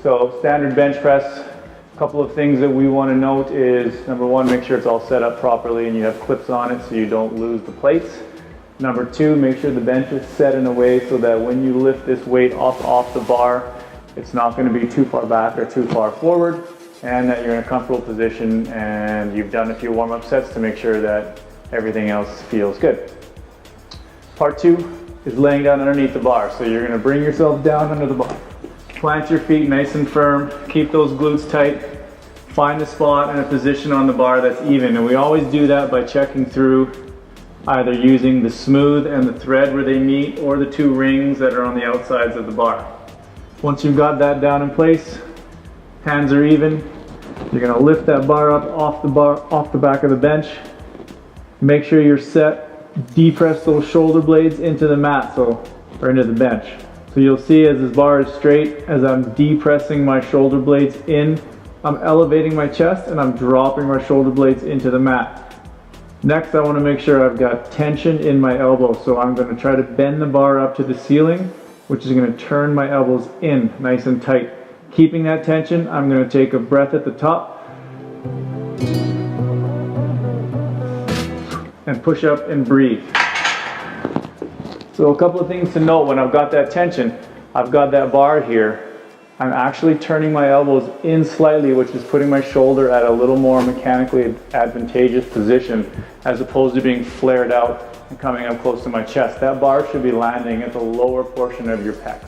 So standard bench press, a couple of things that we want to note is, number one, make sure it's all set up properly and you have clips on it so you don't lose the plates. Number two, make sure the bench is set in a way so that when you lift this weight off the bar, it's not going to be too far back or too far forward, and that you're in a comfortable position and you've done a few warm-up sets to make sure that everything else feels good. Part two is laying down underneath the bar. So you're going to bring yourself down under the bar. Plant your feet nice and firm, keep those glutes tight, find a spot and a position on the bar that's even. And we always do that by checking through either using the smooth and the thread where they meet or the two rings that are on the outsides of the bar. Once you've got that down in place, hands are even, you're going to lift that bar up off the back of the bench. Make sure you're set. Depress those shoulder blades into the mat, or into the bench. So you'll see as this bar is straight, as I'm depressing my shoulder blades in, I'm elevating my chest and I'm dropping my shoulder blades into the mat. Next, I want to make sure I've got tension in my elbow. So I'm going to try to bend the bar up to the ceiling, which is going to turn my elbows in nice and tight. Keeping that tension, I'm going to take a breath at the top and push up and breathe. So a couple of things to note when I've got that tension, I've got that bar here. I'm actually turning my elbows in slightly, which is putting my shoulder at a little more mechanically advantageous position as opposed to being flared out and coming up close to my chest. That bar should be landing at the lower portion of your pecs.